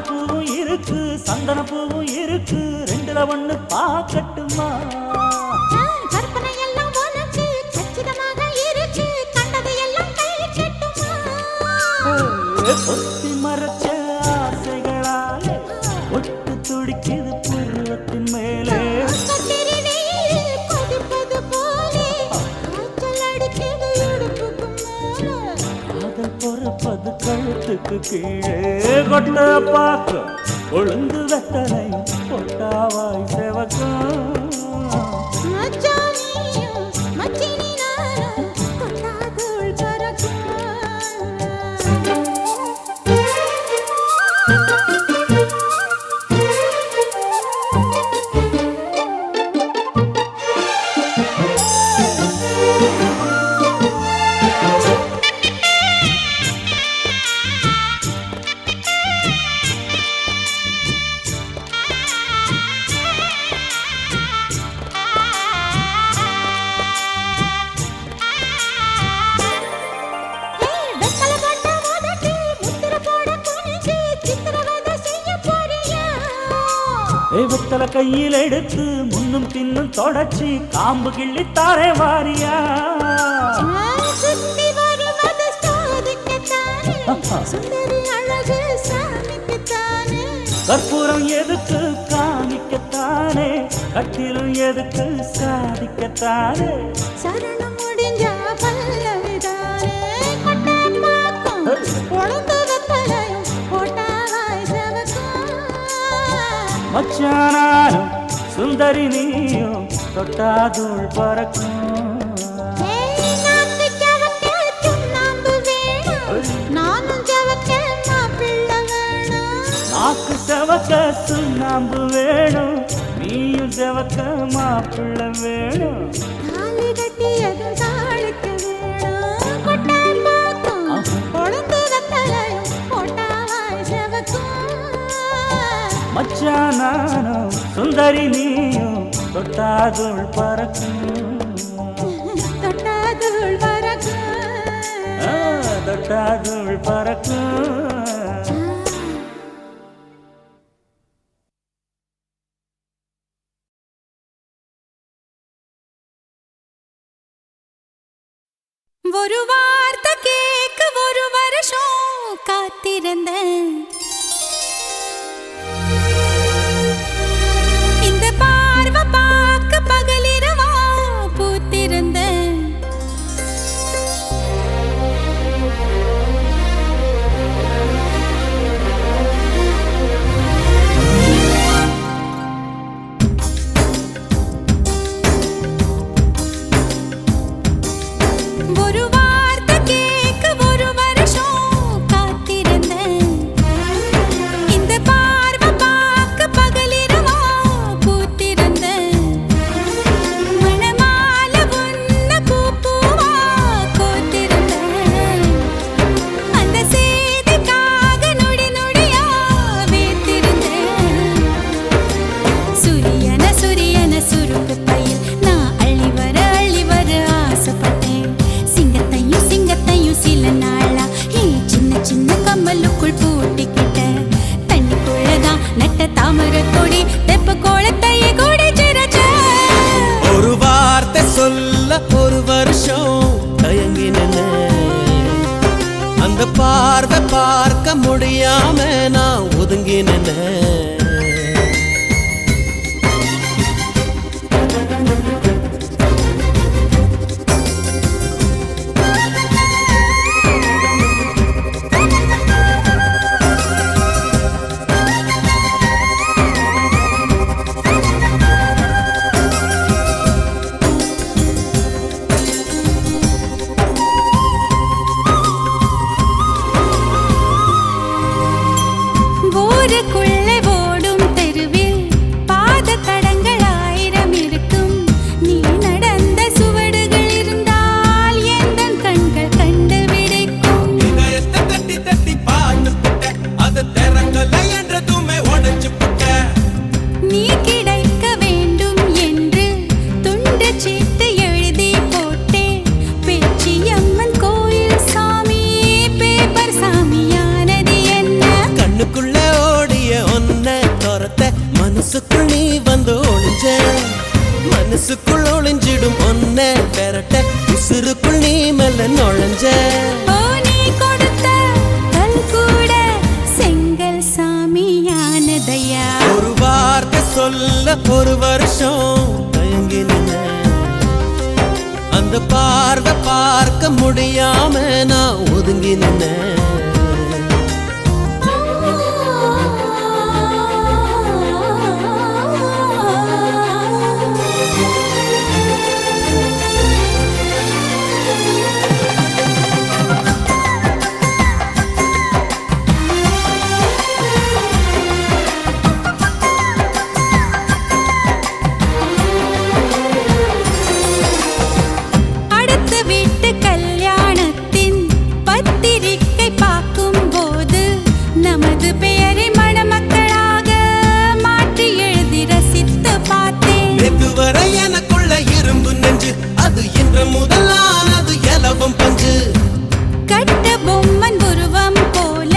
பூவும் இருக்கு சந்தன பூவும் இருக்கு ரெண்டுல ஒண்ணு பாக்கட்டுமா கற்பனை எல்லாம் உனக்கு கச்சிதமாக இருக்கு கண்டது எல்லாம் கை கட்டுமா பொத்தி மறைச்ச ஆசைகளாலே ஒட்டு துடிக்குது புருவத்தின் மேலே கொதிப்பது போலே காய்ச்சல் அடிக்குது இடுப்புக்கு மேலே காதல் பொறப்பது கழுத்துக்கு கீழே கொட்ட பார்க்க ஒழுங்கு வெத்தனை பொட்டாவாய் செவக்கும் மச்சானியும் மச்சினி நானும் கொட்டாதுள் பறக்கும் வெத்தல கையில் எடுத்து முன்னும் பின்னும் தொடச்சி காம்பு கிள்ளி தாரே வாரியா சுத்தி வருவது சோதிக்கத்தானே சுந்தரி அழகு சாமிக்குத்தானே கற்பூரம் எதுக்கு காமிக்கத்தானே கட்டிலும் எதுக்கு சாதிக்கத்தானே சரணம் முடிஞ்சா பல்லவிதானே கொட்டை பாக்கும் பொழுது வெத்தலையும் போட்டாவாய் செவக்கும் மச்சானாலும் சுந்தரி நீயும் தொட்டாதுள் பறக்கும் நாக்கு ஜவக்க சுண்ணாம்பு வேணும் நானும் ஜவக்க மாப்பிள்ளை வேணும் நாக்கு செவக்க சுண்ணாம்பு வேணும் நீயும் செவக்க மாப்பிள்ளை வேணும் தாலி கட்டியதும் தாளுக்கு வேணும் கொட்டை பாக்கும் பொழுது வெத்தலையும் போட்டாவாய் செவக்கும் மச்சானாலும் சுந்தரி நீயும் தொட்டாதுள் பறக்கும் தொட்டாதுள் பறக்கும் தொட்டாதுள் பறக்கும் ஒரு வார்த்தை கேட்க ஒரு வருஷம் காத்திருந்தேன் இந்த பார்வை பார்க்க பகலிரவா பூத்திருந்தேன் ஒரு வார்த்தை கேட்க ஒரு வருஷம் காத்திருந்தேன் முடியாம நான் ஒதுங்கி நின்ன. ஊருக்குள்ளே ஓடும் தெருவில் பாத தடங்கள் 1000 இருக்கும். நீ நடந்த சுவடுகள் இருந்தால் எந்தன் கண்கள் கண்டுபிடிக்கும். இதயத்தை தட்டி தட்டி பார்த்து புட்ட, அது திறங்கல என்றதுமே உடைச்சு புட்ட. நீ கிடைக்க வேண்டும் என்று துண்டு சீட்டு எழுதி போட்டேன். பேச்சியம்மன் கோயில் சாமி பேப்பர் சாமியானது என்ன? கண்ணுக்குள்ள ஓடிய ஒன்ன துரத்த மனசுக்குள் நீ வந்து ஒளிஞ்ச. மனசுக்குள் ஒளிஞ்சிடும் ஒன்ன பெறட்ட உசுருக்குள் நீ மெல்ல நுழைஞ்ச. ஓ நீ கொடுத்த கல் கூட செங்கல் சாமியானதையா? ஒரு வார்த்தை சொல்ல ஒரு வருஷம் தயங்கி நின்ன. அந்த பார்வை பார்க்க முடியாம நான் ஒதுங்கி நின்ன. அடுத்த வீட்டு கல்யாணத்தின் பத்திரிக்கை பார்க்கும் போது நமது பெயரை மணமக்களாக மாற்றி எழுதி ரசித்து பார்த்தேன். நேத்து வரை எனக்குள்ள இரும்பு நெஞ்சு, அது இன்று முதலானது எலவும் பஞ்சு. கட்ட பொம்மன் உருவம் போல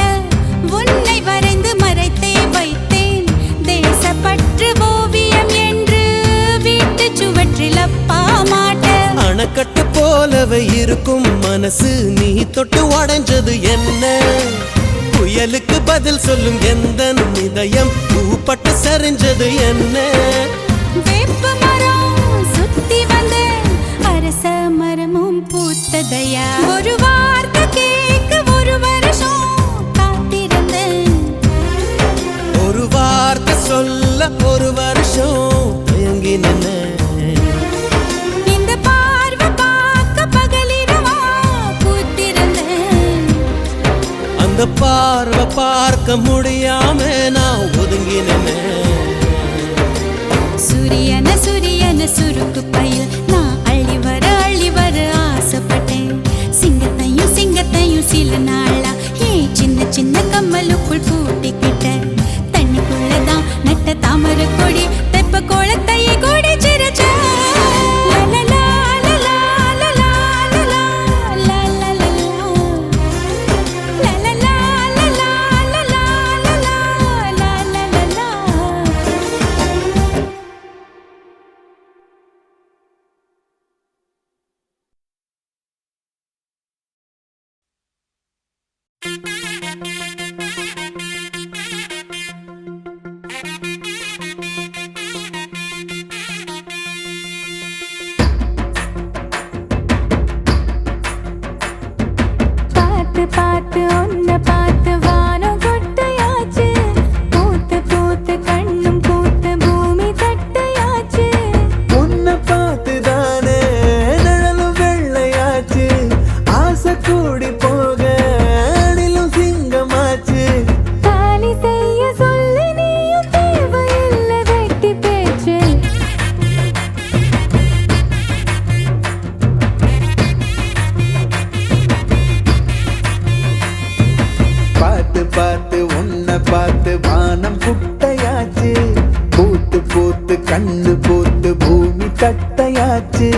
உன்னை வரைந்து மறைத்தே வைத்தேன். தேசப்பற்று ஓவியம் என்று வீட்டு சுவற்றில் அப்பா மாட்டேன். அணைக்கட்டு போலவே இருக்கும் மனசு, நீ தொட்டு உடைஞ்சது என்ன? புயலுக்கு பதில் சொல்லும் எந்த இதயம் பூப்பட்டு சரிஞ்சது என்ன? வேப்ப மரம் சுத்தி வந்தேன், அரச மரமும் பூத்ததையா? ஒரு வார்த்தை கேட்க ஒரு வருஷம் காத்திருந்தேன். ஒரு வார்த்தை சொல்ல ஒரு வருஷம் தயங்கி நின்ன. இந்த பார்வை பார்க்க பகலிரவா பூத்திருந்தேன். அந்த பார்வை பார்க்க முடியாம நான் ஒதுங்கி நின்ன. சூரியன சூரியன சுருக்கு பயில் நான் அள்ளி வர ஆசைப்பட்டேன். சிங்கத்தையும் சிங்கத்தையும் சில நாளா சின்ன சின்ன கம்மலுக்குள் பூட்டிக்கிட்டேன். தண்ணிக்குள்ளதான் நட்ட தாமரை கொடி தெப்ப கோலத்தையே கொடி சிரிச்ச. பார்த்து பார்த்து ஒன்ன பார்த்து வானம் கொட்டையாச்சு. பூத்து பூத்து கண்ணும் பூத்து பூமி தட்டையாச்சு. உன்னை பார்த்து தானே நிழலும் வெள்ளையாச்சு. ஆசை கூடி போக அணிலும் சிங்கமாச்சு. தாலி செய்ய சொல்லி நீயும் தேவையில்லை வெட்டி பேச்சு. பார்த்து பார்த்து உன்னை பார்த்து வானம் குட்டையாச்சு. பூத்து பூத்து கண்ணு பூத்து பூமி தட்டையாச்சு.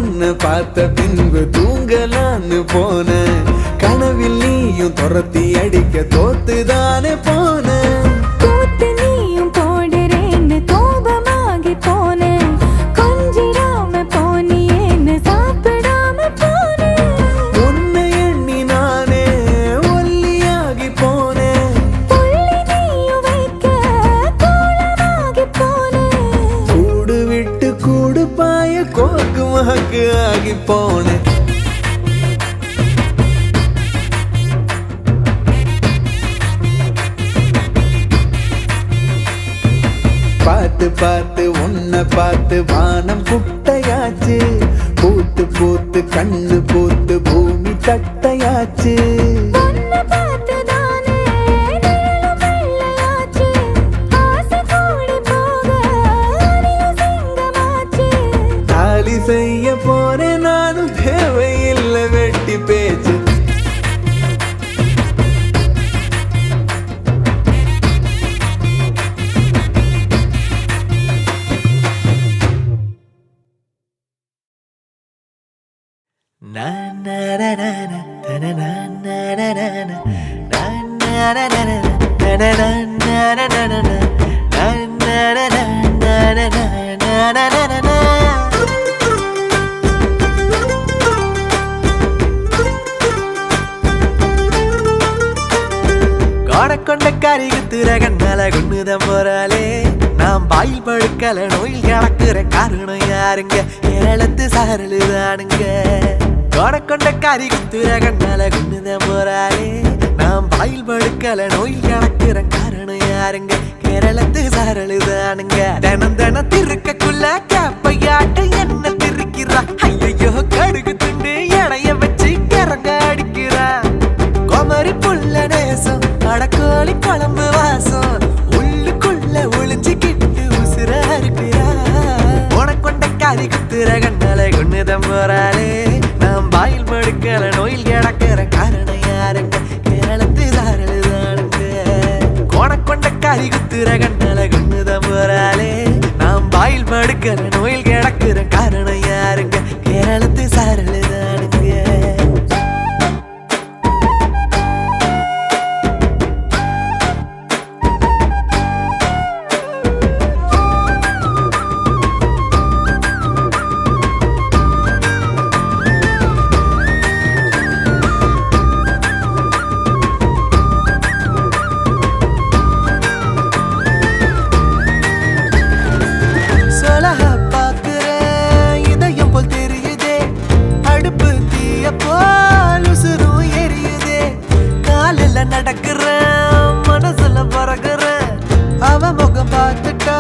உன்னை பார்த்த பின்பு தூங்கலான்னு போன கனவில் நீயும் துரத்தி அடிக்க தோத்துதானே போன கூத்து நீயும் போடுறேன்னு கோபமாகி போனேன் கொஞ்சிடாம போனியேன்னு சாப்பிடாம போனேன் உன்னை எண்ணி நானே ஒல்லியாகி போனேன் புள்ளி நீயும் வைக்க கோலமாகி போனேன் கூடு விட்டு கூடு பாய கோக்கு மக்கு ஆகி போனேன் பார்த்து பார்த்து உன்னை பார்த்து வானம் குட்டையாச்சு பூத்து பூத்து கண்ணு பூத்து பூமி தட்டையாச்சு உன்னை பார்த்துதானே நிழலும் வெள்ளையாச்சு ஆசை கூடி போக அணிலும் சிங்கமாச்சு தாலி செய்ய போறேன் நானும் தேவையில்லை வெட்டி பேச்சு கொண்ட கரிகு திரகன்னால கொண்டுதான் போறாளே நாம் பாயில் படுக்கல நோயில் கிடக்குற காரணம் யாருங்க கேரளத்து சாரலுதானுங்க கொண்ட கரிகு திரகன்னால கொண்டுதான் போறாளே நாம் பாயில் படுக்கல நோயில் கிடக்குற காரணம் யாருங்க கேரளத்து சாரலுதானுங்க தினம் தினம் திருக்கக்குள்ள கேப்பையாட்ட என்ன திருக்கிறா ஐயோ கடுகு துண்டு எடைய வச்சு கிறங்க அடிக்கிறா கோமரி புள்ள நேசம் அடக்கோழி குழம்பு வாசம் உள்ளுக்குள்ள ஒளிஞ்சுக்கிட்டு உசுரா இருக்கிறா உனக்கொண்ட காரி குத்துற கண்ணால கொண்டுதான் போறாளே நாம் பாயில் படுக்கல நோயில் கிடக்கிற காரணம் யாருங்க கேரளத்து சாரலுதானுங்க உனக்கொண்ட காரி குத்துற கண்ணால கொண்டுதான் போறாளே நாம் பாயில் படுக்கல நோயில் கிடக்கிற காரணம் யாருங்க கேரளத்து சாரலுதானுங்க நடக்கிறேன் மனசுல பறக்கிறேன் அவ முகம் பார்த்துட்டா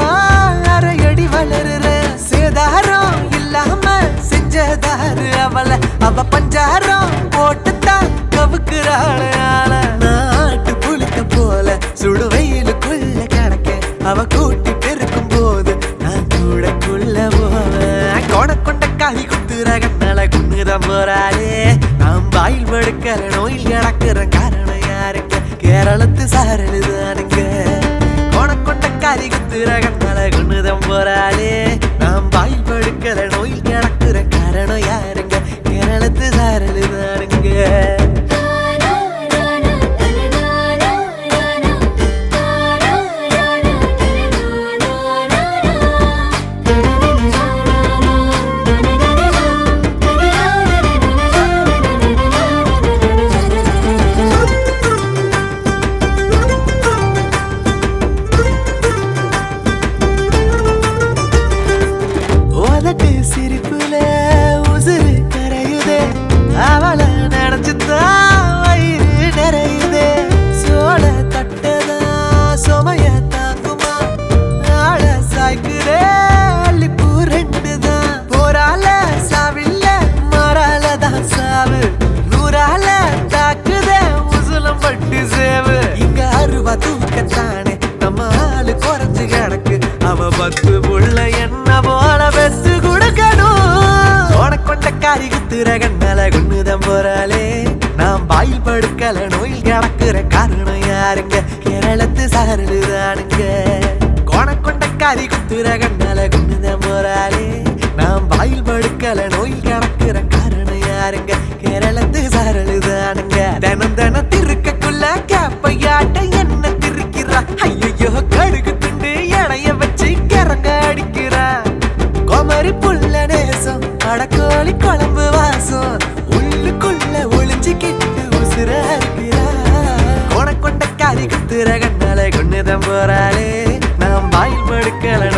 அரையடி வளருறேன் சேதாரம் இல்லாம செஞ்சதாரு அவளை அவ பஞ்சாரம் போட்டுத்தான் கவுக்குறாள் நாட்டு புளிக்க போல சுடு வெயிலுக்குள்ள கிடக்க அவ கூட்டி பெருக்கும் போது நான் கூடக்குள்ள போவேன் கொண்ட காய் குத்துற கண்ணால குன்னுதான் போறாளே நாம் பாயில் படுக்கிற நோயில் கிடக்குற காரணம் யாருங்க கேரளத்து சாரலுதானுங்க கொண்ட காரி குத்துற கண்ணால கொண்டுதான் போறாளே நாம் பாயில் படுக்கிற நோயில் கிடக்குற காரணம் யாருங்க கேரளத்து சாரலுதானுங்க சிரிப்புல உசுறு கரையுதே அவளை நினைச்சுதான் வயிறு நிறையுதே சோழ தட்டதா சுமைய தாங்குமா ஆள சாய்க்குதே அள்ளிப்பூ ரெண்டுதான் போரால சாவில்ல மறால தான் சாவு நூறால தாக்குதே உசுலம் பட்டு சேவு இங்க அருவா தூக்கத்தானே நம்ம ஆளு குறைஞ்சு கிடக்கு அவ 10 புள்ள என்ன போல பெத்து கொண்ட காரி குத்துற கண்ணால கொண்டுதான் போறாளே நாம் பாயில் படுக்கல நோயில் கிடக்குற காரணம் யாருங்க கேரளத்து சாரலுதானுங்க கொண்ட காரி குத்துற கண்ணால கொண்டுதான் போறாளே நாம் பாயில் படுக்கல நோயில் கோழி குழம்பு வாசம் உள்ளுக்குள்ள ஒளிஞ்சுக்கிட்ட உசுர இருக்கிறா கொண்ட காரி குத்துற கண்ணாலே கொண்டுதான் போறாளே நாம் வாயில் படுக்கல